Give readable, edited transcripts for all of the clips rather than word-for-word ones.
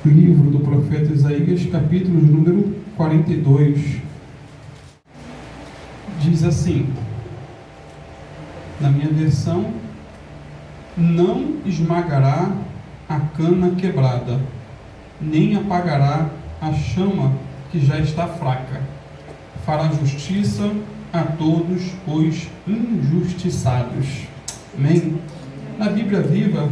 livro do profeta Isaías, capítulo número 42, diz assim, na minha versão: não esmagará a cana quebrada, nem apagará a chama que já está fraca. Fará justiça a todos os injustiçados. Amém? Na Bíblia Viva,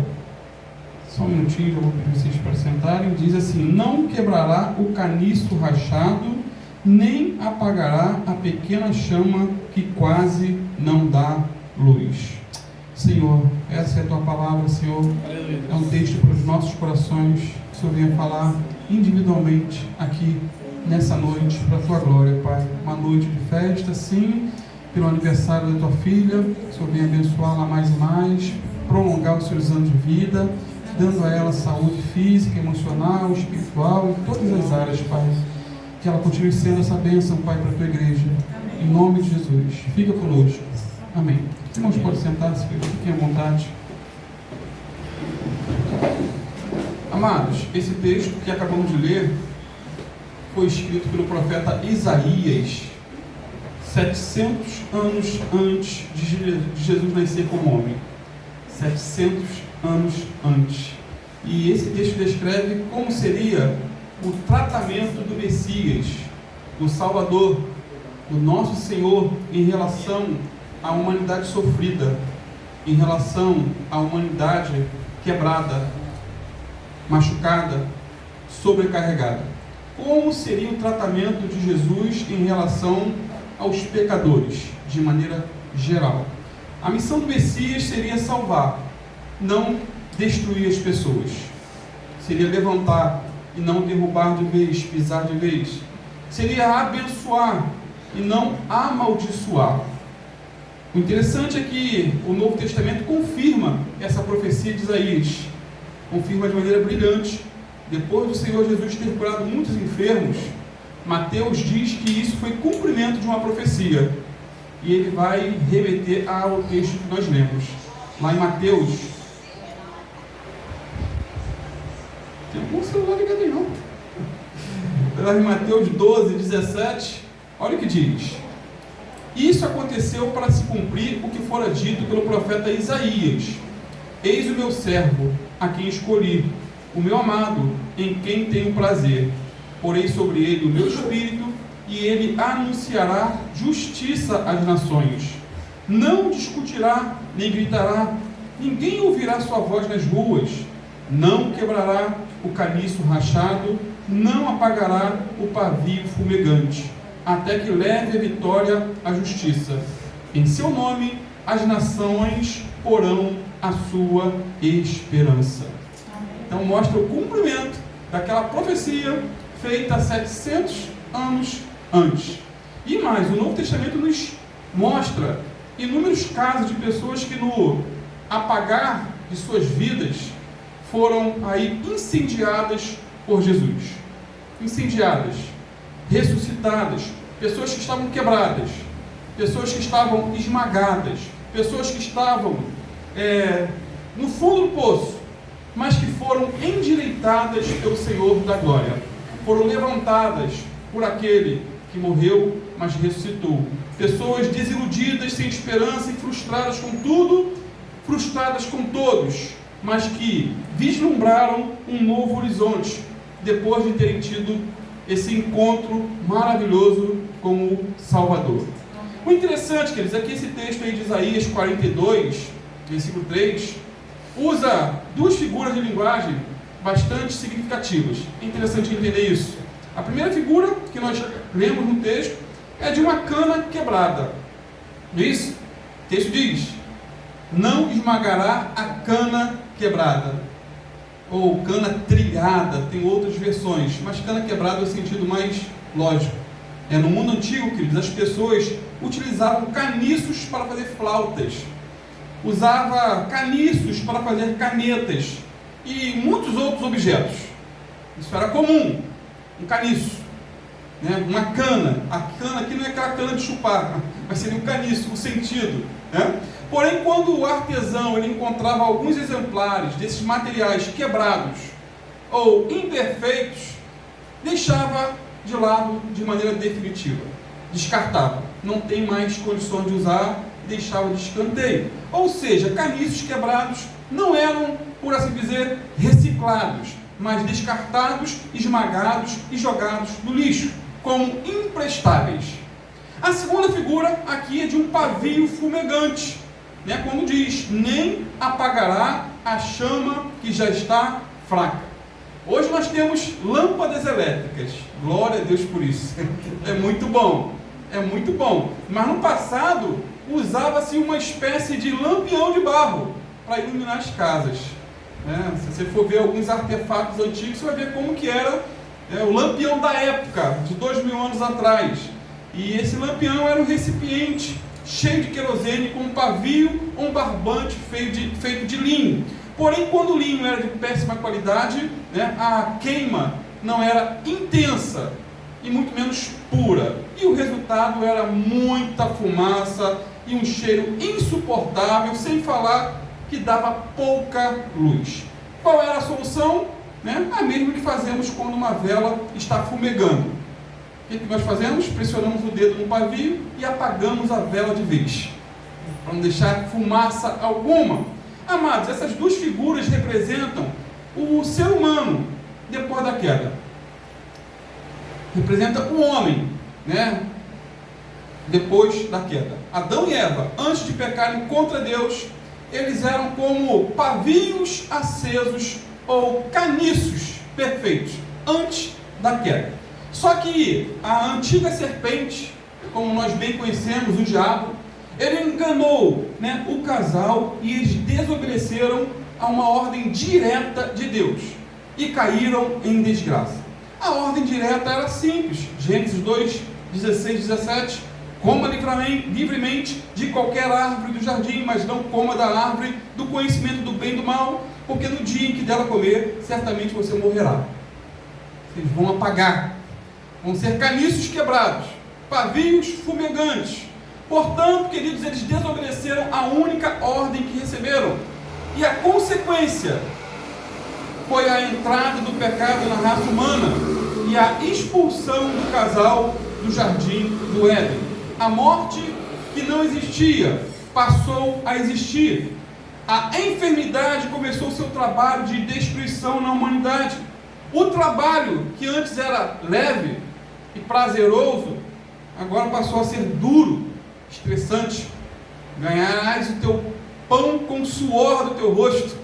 só um minutinho, eu vou pedir vocês para sentarem, diz assim: não quebrará o caniço rachado, nem apagará a pequena chama que quase não dá luz. Senhor, essa é a Tua palavra, Senhor. É um texto para os nossos corações. Que o Senhor venha falar individualmente aqui nessa noite, para a Tua glória, Pai. Uma noite de festa, sim, pelo aniversário da Tua filha. Que o Senhor venha abençoá-la mais e mais, prolongar os seus anos de vida, dando a ela saúde física, emocional, espiritual, em todas as áreas, Pai. Que ela continue sendo essa bênção, Pai, para a Tua igreja. Em nome de Jesus. Fica conosco. Amém. Os irmãos podem sentar-se, fiquem à vontade. Amados, esse texto que acabamos de ler foi escrito pelo profeta Isaías 700 anos antes de Jesus nascer como homem. 700 anos antes. E esse texto descreve como seria o tratamento do Messias, do Salvador, do nosso Senhor, em relação à humanidade sofrida, em relação à humanidade quebrada, machucada, sobrecarregada. Como seria o tratamento de Jesus em relação aos pecadores, de maneira geral? A missão do Messias seria salvar, não destruir as pessoas. Seria levantar e não derrubar de vez, pisar de vez. Seria abençoar e não amaldiçoar. O interessante é que o Novo Testamento confirma essa profecia de Isaías. Confirma de maneira brilhante. Depois do Senhor Jesus ter curado muitos enfermos, Mateus diz que isso foi cumprimento de uma profecia. E ele vai remeter ao texto que nós lemos. Lá em Mateus. Tem algum celular ligado aí, não? Lá em Mateus 12, 17. Olha o que diz. Isso aconteceu para se cumprir o que fora dito pelo profeta Isaías. Eis o meu servo, a quem escolhi, o meu amado, em quem tenho prazer. Porei sobre ele o meu espírito, e ele anunciará justiça às nações. Não discutirá, nem gritará, ninguém ouvirá sua voz nas ruas. Não quebrará o caniço rachado, não apagará o pavio fumegante, até que leve a vitória à justiça. Em seu nome, as nações porão a sua esperança. Então mostra o cumprimento daquela profecia feita 700 anos antes. E mais, o Novo Testamento nos mostra inúmeros casos de pessoas que no apagar de suas vidas foram aí incendiadas por Jesus. Incendiadas, ressuscitadas, pessoas que estavam quebradas, pessoas que estavam esmagadas, pessoas que estavam no fundo do poço, mas que foram endireitadas pelo Senhor da glória, foram levantadas por aquele que morreu, mas ressuscitou. Pessoas desiludidas, sem esperança e frustradas com tudo, frustradas com todos, mas que vislumbraram um novo horizonte, depois de terem tido esse encontro maravilhoso com o Salvador. O interessante, queridos, é que esse texto aí de Isaías 42, versículo 3, usa duas figuras de linguagem bastante significativas. É interessante entender isso. A primeira figura que nós lemos no texto é de uma cana quebrada. Não é isso? O texto diz: não esmagará a cana quebrada. Ou cana trilhada, tem outras versões, mas cana quebrada é o sentido mais lógico. No mundo antigo, queridos, as pessoas utilizavam caniços para fazer flautas, usava caniços para fazer canetas e muitos outros objetos. Isso era comum, um caniço, né? Uma cana. A cana aqui não é aquela cana de chupar, mas seria um caniço, o sentido, né? Porém, quando o artesão ele encontrava alguns exemplares desses materiais quebrados, ou imperfeitos, deixava de lado de maneira definitiva, descartava, não tem mais condições de usar, deixava de escanteio. Ou seja, caniços quebrados não eram, por assim dizer, reciclados, mas descartados, esmagados e jogados no lixo, como imprestáveis. A segunda figura aqui é de um pavio fumegante, como diz, nem apagará a chama que já está fraca. Hoje nós temos lâmpadas elétricas, glória a Deus por isso, é muito bom, mas no passado usava-se uma espécie de lampião de barro para iluminar as casas. Se você for ver alguns artefatos antigos, você vai ver como que era o lampião da época, de 2000 anos atrás. E esse lampião era um recipiente cheio de querosene com um pavio ou um barbante feito de linho. Porém, quando o linho era de péssima qualidade, a queima não era intensa e muito menos pura. E o resultado era muita fumaça e um cheiro insuportável, sem falar que dava pouca luz. Qual era a solução? A mesma que fazemos quando uma vela está fumegando. O que nós fazemos? Pressionamos o dedo no pavio e apagamos a vela de vez, para não deixar fumaça alguma. Amados, essas duas figuras representam o ser humano depois da queda. Representa o homem, depois da queda. Adão e Eva, antes de pecarem contra Deus, eles eram como pavios acesos ou caniços perfeitos, antes da queda. Só que a antiga serpente, como nós bem conhecemos, o diabo, ele enganou o casal e eles desobedeceram a uma ordem direta de Deus e caíram em desgraça. A ordem direta era simples, Gênesis 2, 16, 17, coma livremente de qualquer árvore do jardim, mas não coma da árvore do conhecimento do bem e do mal, porque no dia em que dela comer, certamente você morrerá. Vocês vão apagar, vão ser caniços quebrados, pavios fumegantes. Portanto, queridos, eles desobedeceram a única ordem que receberam. E a consequência foi a entrada do pecado na raça humana e a expulsão do casal do jardim do Éden. A morte que não existia passou a existir. A enfermidade começou seu trabalho de destruição na humanidade. O trabalho que antes era leve e prazeroso, agora passou a ser duro, estressante. Ganharás o teu pão com o suor do teu rosto,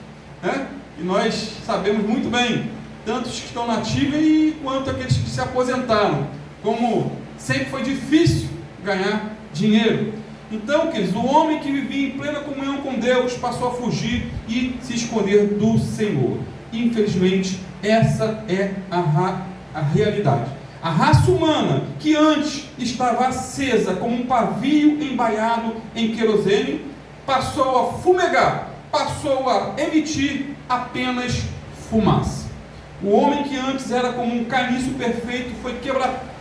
E nós sabemos muito bem, tanto os que estão na ativa quanto aqueles que se aposentaram, como sempre foi difícil ganhar dinheiro. Então, queridos, o homem que vivia em plena comunhão com Deus passou a fugir e se esconder do Senhor. Infelizmente, essa é a realidade. A raça humana, que antes estava acesa como um pavio embaiado em querosene, passou a fumegar, passou a emitir apenas fumaça. O homem que antes era como um caniço perfeito foi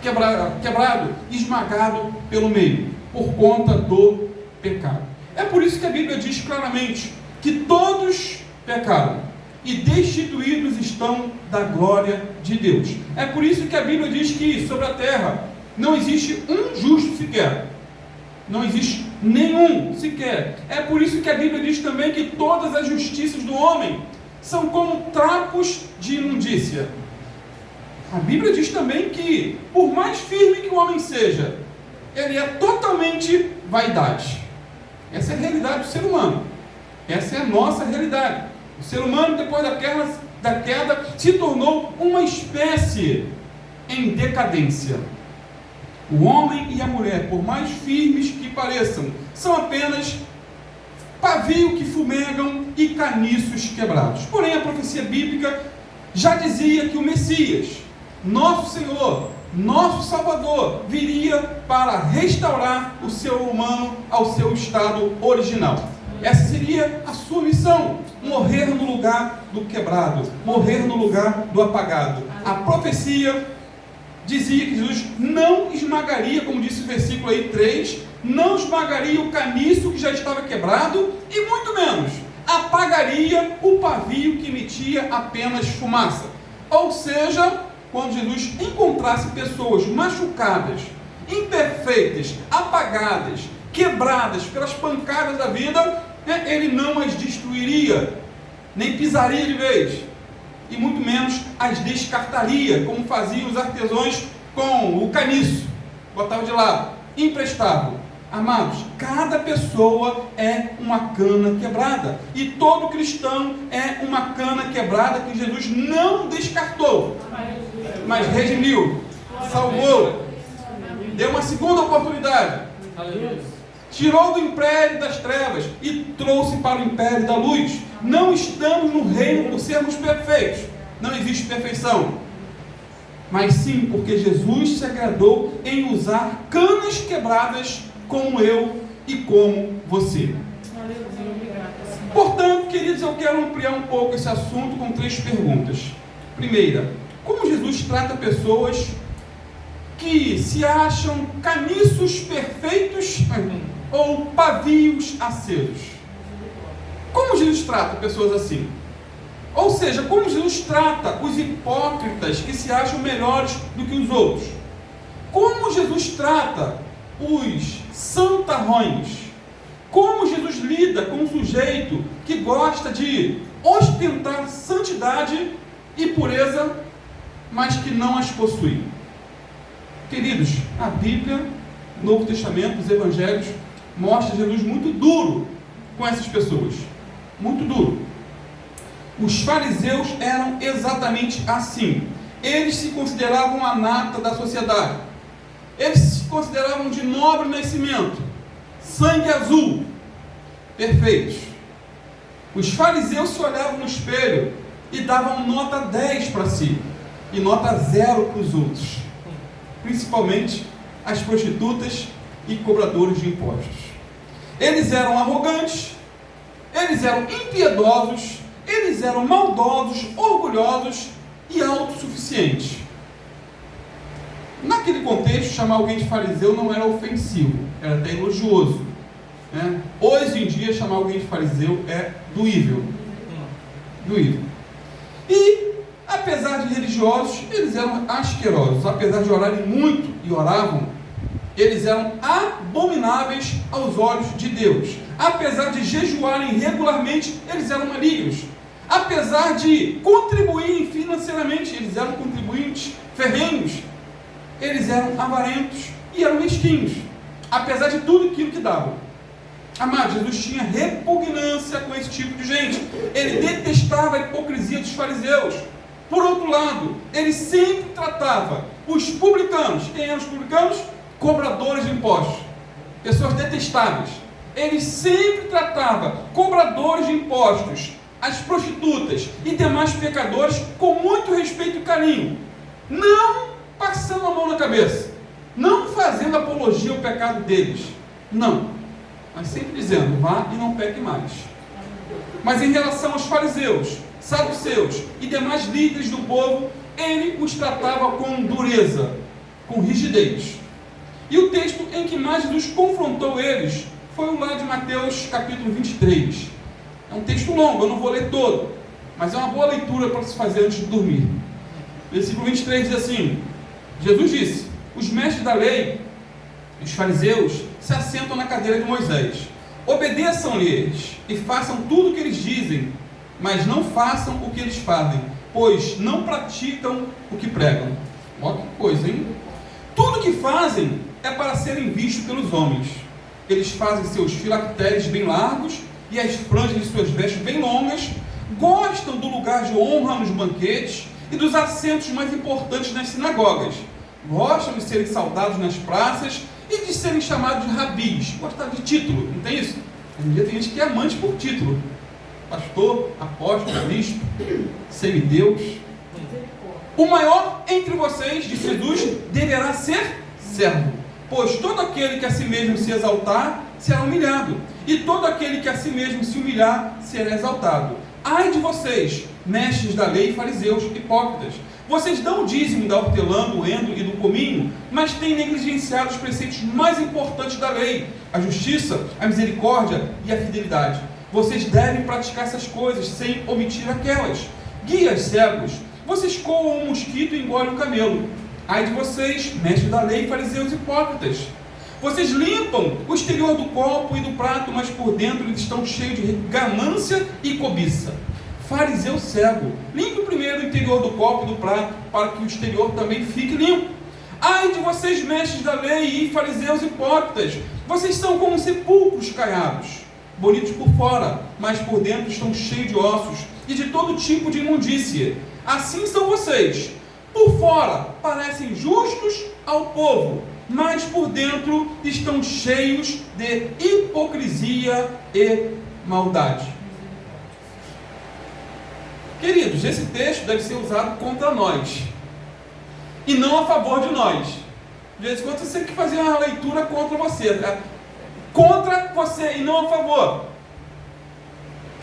quebrado, esmagado pelo meio, por conta do pecado. É por isso que a Bíblia diz claramente que todos pecaram e destituídos estão da glória de Deus. É por isso que a Bíblia diz que sobre a terra não existe um justo sequer. Não existe nenhum sequer. É por isso que a Bíblia diz também que todas as justiças do homem são como trapos de imundícia. A Bíblia diz também que, por mais firme que o homem seja, ele é totalmente vaidade. Essa é a realidade do ser humano. Essa é a nossa realidade. O ser humano, depois da queda, se tornou uma espécie em decadência. O homem e a mulher, por mais firmes que pareçam, são apenas pavio que fumegam e caniços quebrados. Porém, a profecia bíblica já dizia que o Messias, nosso Senhor, nosso Salvador, viria para restaurar o ser humano ao seu estado original. Essa seria a sua missão: morrer no lugar do quebrado, morrer no lugar do apagado. A profecia dizia que Jesus não esmagaria, como disse o versículo aí 3, não esmagaria o caniço que já estava quebrado e muito menos apagaria o pavio que emitia apenas fumaça. Ou seja, quando Jesus encontrasse pessoas machucadas, imperfeitas, apagadas, quebradas pelas pancadas da vida, ele não as destruiria, nem pisaria de vez, e muito menos as descartaria, como faziam os artesãos com o caniço, botava de lado, imprestável. Amados, cada pessoa é uma cana quebrada, e todo cristão é uma cana quebrada que Jesus não descartou, mas redimiu, salvou, deu uma segunda oportunidade, tirou do império das trevas e trouxe para o império da luz. Não estamos no reino por sermos perfeitos, não existe perfeição, mas sim porque Jesus se agradou em usar canas quebradas como eu e como você. Portanto, queridos, eu quero ampliar um pouco esse assunto com 3 perguntas. Primeira, como Jesus trata pessoas que se acham caniços perfeitos ou pavios acesos? Como Jesus trata pessoas assim? Ou seja, como Jesus trata os hipócritas que se acham melhores do que os outros? Como Jesus trata os santarrões? Como Jesus lida com um sujeito que gosta de ostentar santidade e pureza, mas que não as possui? Queridos, a Bíblia, o Novo Testamento, os Evangelhos, mostra Jesus muito duro com essas pessoas. Muito duro. Os fariseus eram exatamente assim. Eles se consideravam a nata da sociedade. Eles se consideravam de nobre nascimento, sangue azul, perfeitos. Os fariseus se olhavam no espelho e davam nota 10 para si e nota 0 para os outros, principalmente as prostitutas e cobradores de impostos. Eles eram arrogantes, eles eram impiedosos, eles eram maldosos, orgulhosos e autossuficientes. Naquele contexto, chamar alguém de fariseu não era ofensivo, era até elogioso, né? Hoje em dia, chamar alguém de fariseu é doível. Doível. E, apesar de religiosos, eles eram asquerosos. Apesar de orarem muito e oravam, eles eram abomináveis aos olhos de Deus. Apesar de jejuarem regularmente, eles eram malignos. Apesar de contribuírem financeiramente, eles eram contribuintes ferrenhos. Eles eram avarentos e eram mesquinhos, apesar de tudo aquilo que davam. Amado, Jesus tinha repugnância com esse tipo de gente. Ele detestava a hipocrisia dos fariseus. Por outro lado, ele sempre tratava os publicanos. Quem eram os publicanos? Cobradores de impostos, pessoas detestáveis. Ele sempre tratava cobradores de impostos, as prostitutas e demais pecadores com muito respeito e carinho, não passando a mão na cabeça, não fazendo apologia ao pecado deles, não, mas sempre dizendo: vá e não peque mais. Mas em relação aos fariseus, saduceus e demais líderes do povo, ele os tratava com dureza, com rigidez. E o texto em que mais Jesus confrontou eles foi o lá de Mateus capítulo 23. É um texto longo, eu não vou ler todo, mas é uma boa leitura para se fazer antes de dormir. Versículo 23 diz assim: Jesus disse: os mestres da lei, os fariseus, se assentam na cadeira de Moisés. Obedeçam-lhes e façam tudo o que eles dizem, mas não façam o que eles fazem, pois não praticam o que pregam. Olha que coisa, hein? Tudo o que fazem é para serem vistos pelos homens. Eles fazem seus filactérios bem largos e as franjas de suas vestes bem longas, gostam do lugar de honra nos banquetes e dos assentos mais importantes nas sinagogas, gostam de serem saudados nas praças e de serem chamados de rabis, gostam de título, não tem isso? Hoje em dia tem gente que é amante por título: pastor, apóstolo, bispo, semideus. O maior entre vocês, disse Jesus, deverá ser servo, pois todo aquele que a si mesmo se exaltar será humilhado, e todo aquele que a si mesmo se humilhar será exaltado. Ai de vocês, mestres da lei e fariseus hipócritas, vocês dão o dízimo da hortelã, do endo e do cominho, mas têm negligenciado os preceitos mais importantes da lei: a justiça, a misericórdia e a fidelidade. Vocês devem praticar essas coisas sem omitir aquelas. Guias cegos, vocês coam um mosquito e engolem um camelo. Ai de vocês, mestres da lei, fariseus hipócritas! Vocês limpam o exterior do copo e do prato, mas por dentro eles estão cheios de ganância e cobiça. Fariseu cego, limpe primeiro o interior do copo e do prato, para que o exterior também fique limpo. Ai de vocês, mestres da lei e fariseus hipócritas! Vocês são como sepulcros caiados, bonitos por fora, mas por dentro estão cheios de ossos e de todo tipo de imundície. Assim são vocês. Por fora parecem justos ao povo, mas por dentro estão cheios de hipocrisia e maldade. Queridos, esse texto deve ser usado contra nós e não a favor de nós. De vez em quando você tem que fazer uma leitura contra você, contra você e não a favor.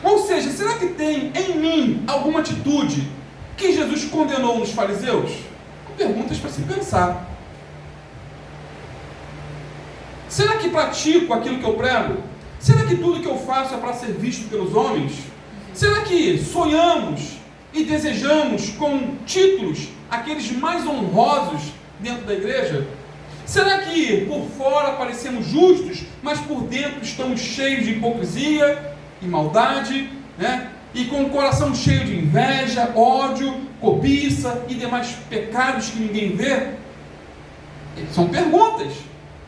Ou seja, será que tem em mim alguma atitude que Jesus condenou nos fariseus? Perguntas para se pensar. Será que pratico aquilo que eu prego? Será que tudo que eu faço é para ser visto pelos homens? Será que sonhamos e desejamos com títulos aqueles mais honrosos dentro da igreja? Será que por fora parecemos justos, mas por dentro estamos cheios de hipocrisia e maldade, né? E com o coração cheio de inveja, ódio, cobiça e demais pecados que ninguém vê? São perguntas,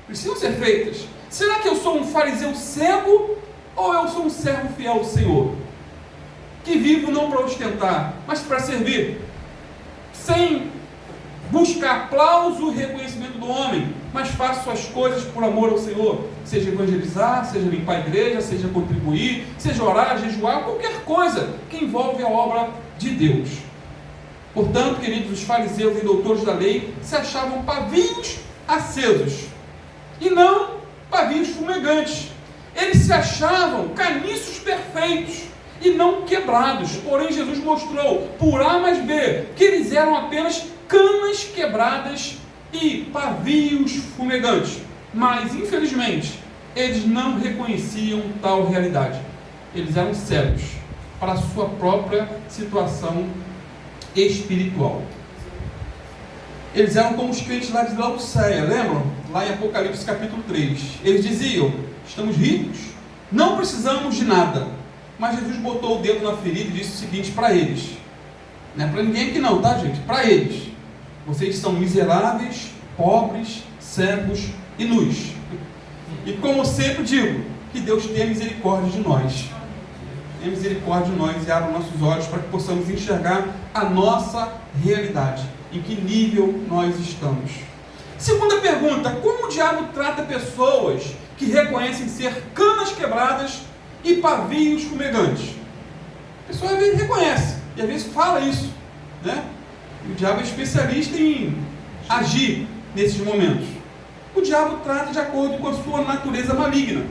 precisam ser feitas. Será que eu sou um fariseu cego ou eu sou um servo fiel ao Senhor? Que vivo não para ostentar, mas para servir, sem buscar aplauso e reconhecimento do homem, mas faço as coisas por amor ao Senhor, seja evangelizar, seja limpar a igreja, seja contribuir, seja orar, jejuar, qualquer coisa que envolve a obra de Deus. Portanto, queridos, os fariseus e doutores da lei se achavam pavios acesos e não pavios fumegantes. Eles se achavam caniços perfeitos e não quebrados. Porém, Jesus mostrou por A mais B que eles eram apenas canas quebradas e pavios fumegantes. Mas, infelizmente, eles não reconheciam tal realidade. Eles eram cegos para a sua própria situação espiritual. Eles eram como os crentes lá de Laodiceia, lembram? Lá em Apocalipse capítulo 3. Eles diziam: estamos ricos, não precisamos de nada. Mas Jesus botou o dedo na ferida e disse o seguinte para eles. Não é para ninguém aqui não, tá, gente? Para eles: vocês são miseráveis, pobres, cegos e nus. E como sempre digo, que Deus tenha misericórdia de nós. Tenha misericórdia de nós e abra nossos olhos para que possamos enxergar a nossa realidade, em que nível nós estamos. Segunda pergunta: como o diabo trata pessoas que reconhecem ser canas quebradas e pavios fumegantes? A pessoa às vezes reconhece e às vezes fala isso, né? O diabo é especialista em agir nesses momentos. O diabo trata de acordo com a sua natureza maligna.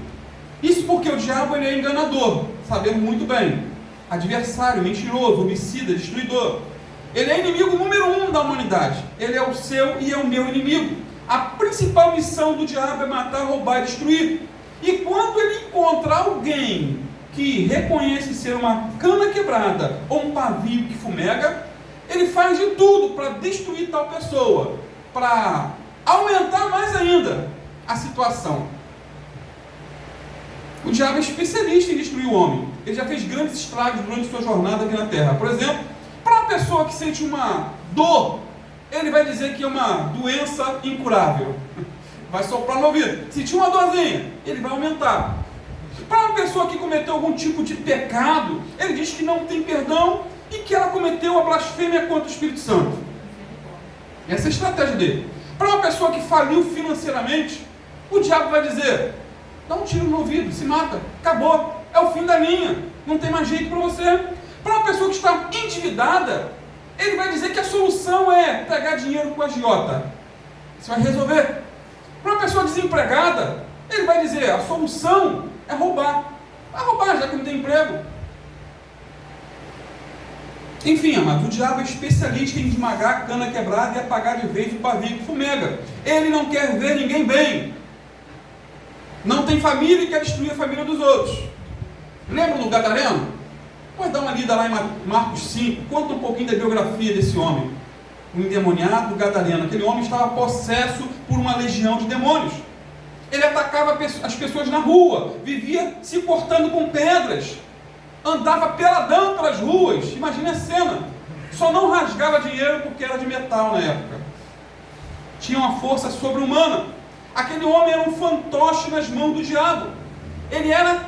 Isso porque o diabo ele é enganador, sabemos muito bem. Adversário, mentiroso, homicida, destruidor. Ele é inimigo número 1 da humanidade. Ele é o seu e é o meu inimigo. A principal missão do diabo é matar, roubar e destruir. E quando ele encontra alguém que reconhece ser uma cana quebrada ou um pavio que fumega, ele faz de tudo para destruir tal pessoa, para aumentar mais ainda a situação. O diabo é especialista em destruir o homem. Ele já fez grandes estragos durante sua jornada aqui na Terra. Por exemplo, para uma pessoa que sente uma dor, ele vai dizer que é uma doença incurável. Vai soprar no ouvido. Sentir uma dorzinha, ele vai aumentar. Para uma pessoa que cometeu algum tipo de pecado, ele diz que não tem perdão e que ela cometeu a blasfêmia contra o Espírito Santo. Essa é a estratégia dele. Para uma pessoa que faliu financeiramente, o diabo vai dizer: dá um tiro no ouvido, se mata, acabou, é o fim da linha, não tem mais jeito para você. Para uma pessoa que está endividada, ele vai dizer que a solução é pegar dinheiro com a agiota. Você vai resolver. Para uma pessoa desempregada, ele vai dizer: a solução é roubar. Vai roubar, já que não tem emprego. Enfim, amados, o diabo é especialista em esmagar a cana quebrada e apagar de vez o pavio que fumega. Ele não quer ver ninguém bem. Não tem família e quer destruir a família dos outros. Lembra do Gadareno? Pode dar uma lida lá em Marcos 5, conta um pouquinho da biografia desse homem. O endemoniado gadareno. Aquele homem estava possesso por uma legião de demônios. Ele atacava as pessoas na rua, vivia se cortando com pedras, andava peladão pelas ruas. Imagine a cena. Só não rasgava dinheiro porque era de metal na época. Tinha uma força sobre-humana. Aquele homem era um fantoche nas mãos do diabo. Ele era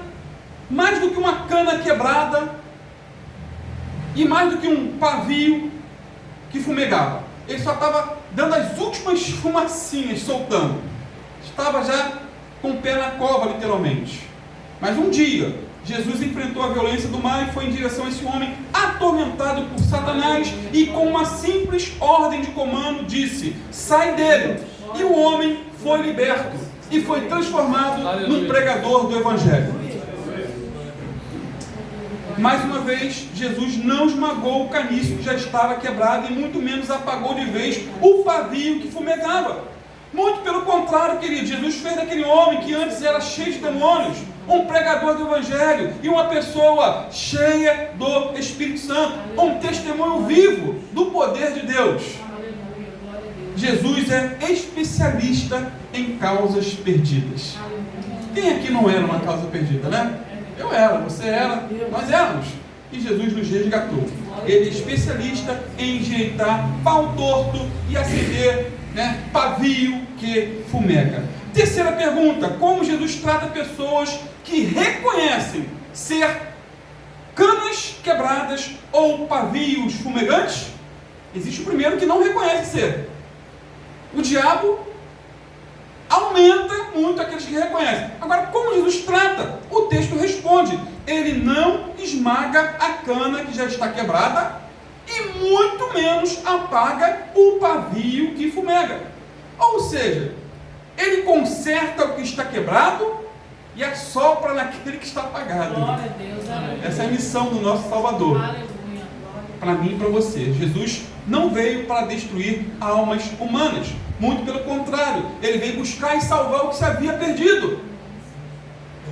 mais do que uma cana quebrada e mais do que um pavio que fumegava. Ele só estava dando as últimas fumacinhas, soltando. Estava já com o pé na cova, literalmente. Mas um dia, Jesus enfrentou a violência do mal e foi em direção a esse homem atormentado por Satanás e com uma simples ordem de comando disse: sai dele. E o homem foi liberto e foi transformado num pregador do Evangelho. Mais uma vez, Jesus não esmagou o caniço que já estava quebrado e muito menos apagou de vez o pavio que fumegava. Muito pelo contrário, querido, Jesus fez daquele homem que antes era cheio de demônios, um pregador do Evangelho e uma pessoa cheia do Espírito Santo, um testemunho vivo do poder de Deus. Jesus é especialista em causas perdidas. Quem aqui não era uma causa perdida, né? Eu era, você era, nós éramos. E Jesus nos resgatou. Ele é especialista em enjeitar pau torto e acender, pavio que fumega. Terceira pergunta: como Jesus trata pessoas que reconhecem ser canas quebradas ou pavios fumegantes? Existe o primeiro que não reconhece ser. O diabo aumenta muito aqueles que reconhecem. Agora, como Jesus trata? O texto responde: ele não esmaga a cana que já está quebrada e muito menos apaga o pavio que fumega. Ou seja, ele conserta o que está quebrado e assopra naquele que está apagado. Glória a Deus, aleluia. Essa é a missão do nosso Salvador. Aleluia. Para mim e para você. Jesus não veio para destruir almas humanas. Muito pelo contrário, ele veio buscar e salvar o que se havia perdido.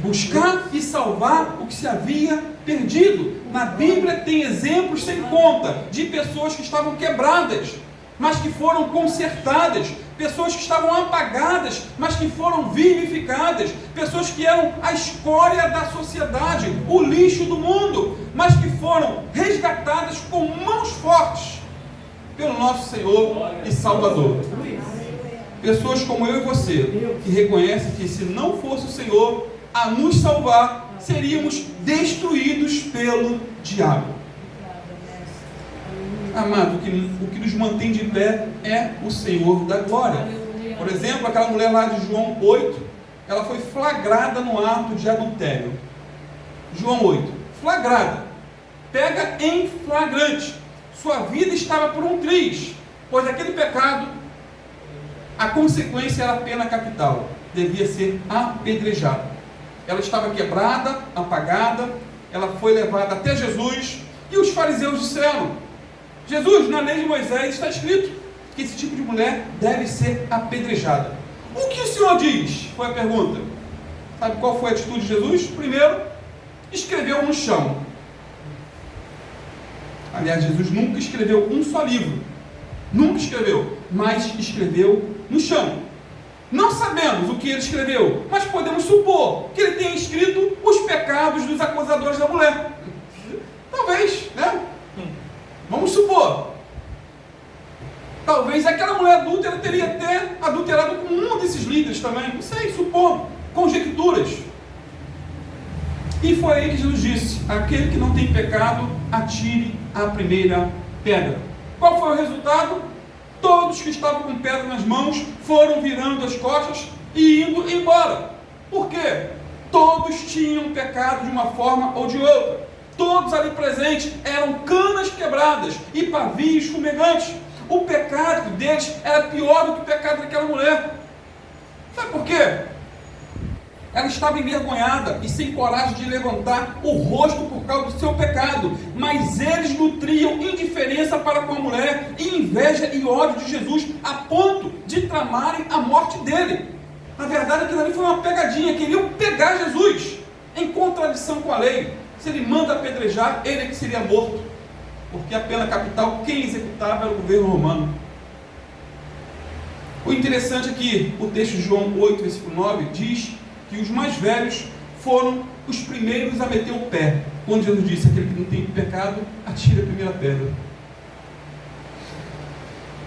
Buscar e salvar o que se havia perdido. Na Bíblia tem exemplos sem conta de pessoas que estavam quebradas, mas que foram consertadas. Pessoas que estavam apagadas, mas que foram vivificadas. Pessoas que eram a escória da sociedade, o lixo do mundo, mas que foram resgatadas com mãos fortes pelo nosso Senhor e Salvador. Pessoas como eu e você, que reconhecem que se não fosse o Senhor a nos salvar, seríamos destruídos pelo diabo. Amado, o que nos mantém de pé é o Senhor da glória. Por exemplo, aquela mulher lá de João 8, ela foi flagrada no ato de adultério. João 8, flagrada, pega em flagrante. Sua vida estava por um triz, pois aquele pecado, a consequência era a pena capital, devia ser apedrejada. Ela estava quebrada, apagada, ela foi levada até Jesus, e os fariseus disseram: Jesus, na lei de Moisés está escrito que esse tipo de mulher deve ser apedrejada. O que o Senhor diz? Foi a pergunta. Sabe qual foi a atitude de Jesus? Primeiro, escreveu no chão. Aliás, Jesus nunca escreveu um só livro. Nunca escreveu, mas escreveu no chão. Não sabemos o que ele escreveu, mas podemos supor que ele tenha escrito os pecados dos acusadores da mulher. Talvez, né? Vamos supor. Talvez aquela mulher adúltera teria até adulterado com um desses líderes também. Não sei, supor. Conjecturas. E foi aí que Jesus disse: aquele que não tem pecado, atire a primeira pedra. Qual foi o resultado? Todos que estavam com pedra nas mãos foram virando as costas e indo embora. Por quê? Todos tinham pecado de uma forma ou de outra. Todos ali presentes eram canas quebradas e pavios fumegantes. O pecado deles era pior do que o pecado daquela mulher. Sabe por quê? Ela estava envergonhada e sem coragem de levantar o rosto por causa do seu pecado. Mas eles nutriam indiferença para com a mulher e inveja e ódio de Jesus a ponto de tramarem a morte dele. Na verdade, aquilo ali foi uma pegadinha. Queriam pegar Jesus em contradição com a lei. Se ele manda apedrejar, ele é que seria morto, porque a pena capital, quem executava era o governo romano. O interessante é que o texto de João 8, versículo 9, diz que os mais velhos foram os primeiros a meter o pé, quando Jesus disse: aquele que não tem pecado, atire a primeira pedra.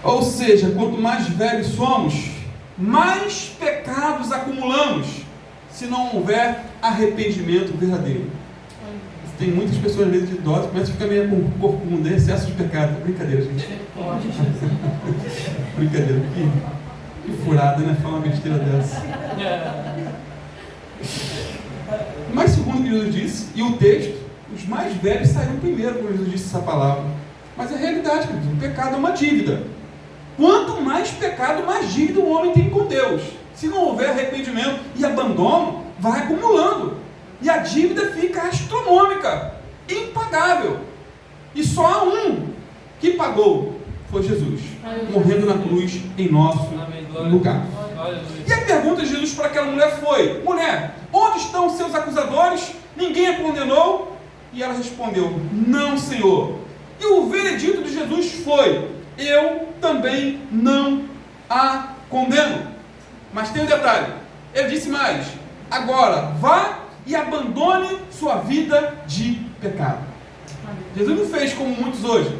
Ou seja, quanto mais velhos somos, mais pecados acumulamos, se não houver arrependimento verdadeiro. Tem muitas pessoas, às vezes, idosas, começam a ficar meio com o corpo com excesso de pecado. Brincadeira, gente. Brincadeira. Que furada, né? Falar uma besteira dessa. Mas segundo o que Jesus disse, e o texto, os mais velhos saíram primeiro quando Jesus disse essa palavra. Mas é a realidade, queridos, o pecado é uma dívida. Quanto mais pecado, mais dívida o homem tem com Deus. Se não houver arrependimento e abandono, vai acumulando. E a dívida fica astronômica, impagável. E só há um que pagou, foi Jesus, morrendo na cruz em nosso lugar. E a pergunta de Jesus para aquela mulher foi: mulher, onde estão os seus acusadores? Ninguém a condenou? E ela respondeu: não, Senhor. E o veredito de Jesus foi: eu também não a condeno. Mas tem um detalhe, ele disse mais: agora vá e abandone sua vida de pecado. Jesus não fez como muitos hoje: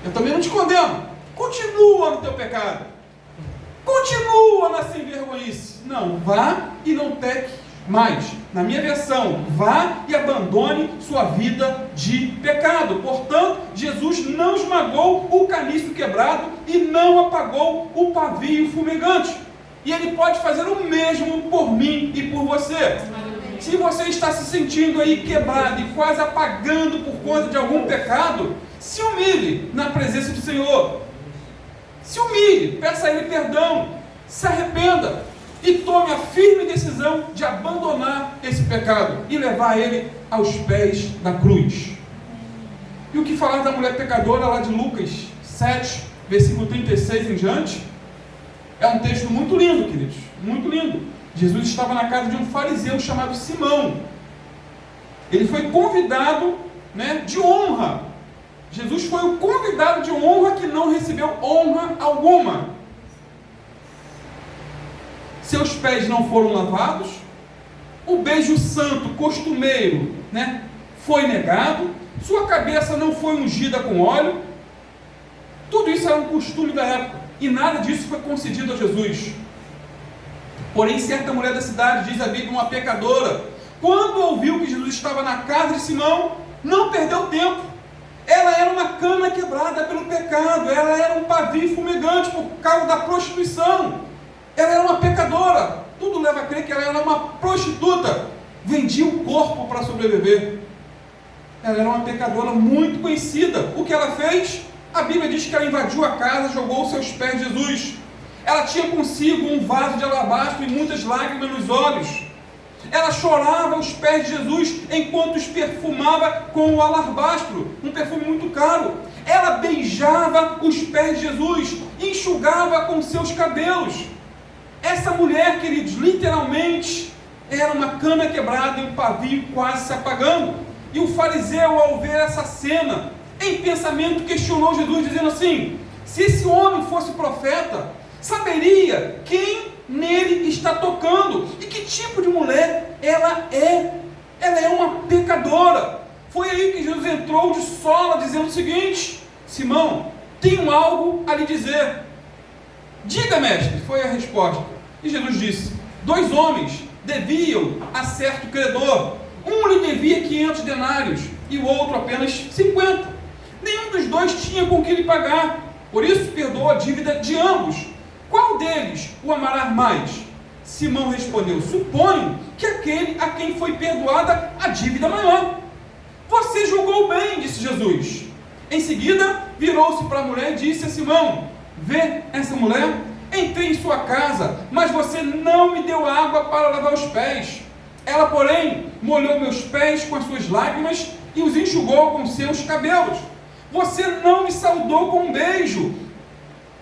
eu também não te condeno, continua no teu pecado, continua na sem vergonhice. Não, vá e não peque mais. Na minha versão, vá e abandone sua vida de pecado. Portanto, Jesus não esmagou o caniço quebrado e não apagou o pavio fumegante. E Ele pode fazer o mesmo por mim e por você. Se você está se sentindo aí quebrado e quase apagando por conta de algum pecado, se humilhe na presença do Senhor. Se humilhe, peça a Ele perdão, se arrependa e tome a firme decisão de abandonar esse pecado e levar ele aos pés da cruz. E o que falar da mulher pecadora lá de Lucas 7, versículo 36 em diante? É um texto muito lindo, queridos, muito lindo. Jesus estava na casa de um fariseu chamado Simão. Ele foi convidado, de honra. Jesus foi o convidado de honra que não recebeu honra alguma. Seus pés não foram lavados, o beijo santo costumeiro, foi negado, sua cabeça não foi ungida com óleo. Tudo isso era um costume da época, e nada disso foi concedido a Jesus. Porém, certa mulher da cidade, diz a Bíblia, uma pecadora, quando ouviu que Jesus estava na casa de Simão, não perdeu tempo. Ela era uma cana quebrada pelo pecado, ela era um pavio fumegante por causa da prostituição. Ela era uma pecadora, tudo leva a crer que ela era uma prostituta, vendia o corpo para sobreviver. Ela era uma pecadora muito conhecida. O que ela fez? A Bíblia diz que ela invadiu a casa, jogou os seus pés de Jesus. Ela tinha consigo um vaso de alabastro e muitas lágrimas nos olhos. Ela chorava aos pés de Jesus enquanto os perfumava com o alabastro, um perfume muito caro. Ela beijava os pés de Jesus, enxugava com seus cabelos. Essa mulher, queridos, literalmente era uma cana quebrada e um pavio quase se apagando. E o fariseu, ao ver essa cena, em pensamento questionou Jesus, dizendo assim: se esse homem fosse profeta, saberia quem nele está tocando e que tipo de mulher ela é. Ela é uma pecadora. Foi aí que Jesus entrou de sola, dizendo o seguinte: Simão, tenho algo a lhe dizer. Diga, mestre, foi a resposta. E Jesus disse: 2 homens deviam a certo credor. Um lhe devia 500 denários e o outro apenas 50. Nenhum dos dois tinha com que lhe pagar. Por isso perdoou a dívida de ambos. Qual deles o amará mais? Simão respondeu: suponho que aquele a quem foi perdoada a dívida maior. Você julgou bem, disse Jesus. Em seguida, virou-se para a mulher e disse a Simão: vê essa mulher? Entrei em sua casa, mas você não me deu água para lavar os pés. Ela, porém, molhou meus pés com as suas lágrimas e os enxugou com seus cabelos. Você não me saudou com um beijo.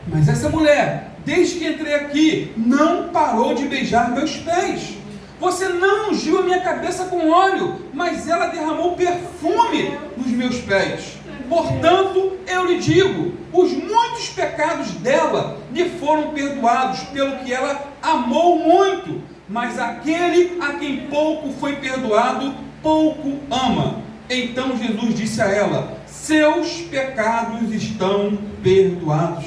Mas essa mulher, desde que entrei aqui, não parou de beijar meus pés. Você não ungiu a minha cabeça com óleo, mas ela derramou perfume nos meus pés. Portanto, eu lhe digo, os muitos pecados dela lhe foram perdoados, pelo que ela amou muito. Mas aquele a quem pouco foi perdoado, pouco ama. Então Jesus disse a ela: seus pecados estão perdoados.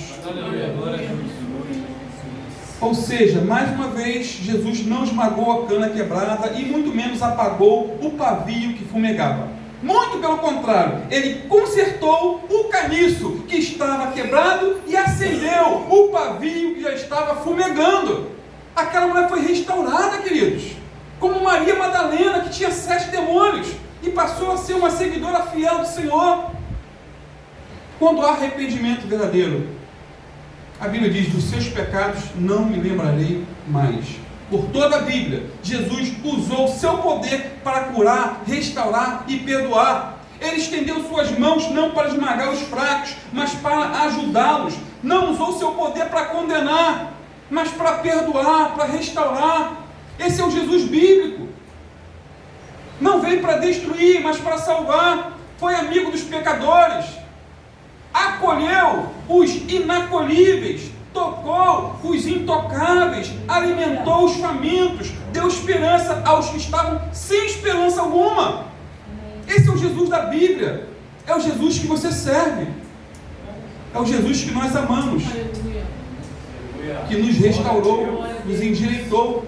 Ou seja, mais uma vez, Jesus não esmagou a cana quebrada e muito menos apagou o pavio que fumegava. Muito pelo contrário, ele consertou o caniço que estava quebrado e acendeu o pavio que já estava fumegando. Aquela mulher foi restaurada, queridos, como Maria Madalena, que tinha 7 demônios e passou a ser uma seguidora fiel do Senhor. Quando há arrependimento verdadeiro, a Bíblia diz: dos seus pecados não me lembrarei mais. Por toda a Bíblia, Jesus usou o seu poder para curar, restaurar e perdoar. Ele estendeu suas mãos não para esmagar os fracos, mas para ajudá-los. Não usou o seu poder para condenar, mas para perdoar, para restaurar. Esse é o Jesus bíblico. Não veio para destruir, mas para salvar. Foi amigo dos pecadores, acolheu os inacolhíveis, tocou os intocáveis, alimentou os famintos, deu esperança aos que estavam sem esperança alguma. Esse é o Jesus da Bíblia. É o Jesus que você serve. É o Jesus que nós amamos, que nos restaurou, nos endireitou.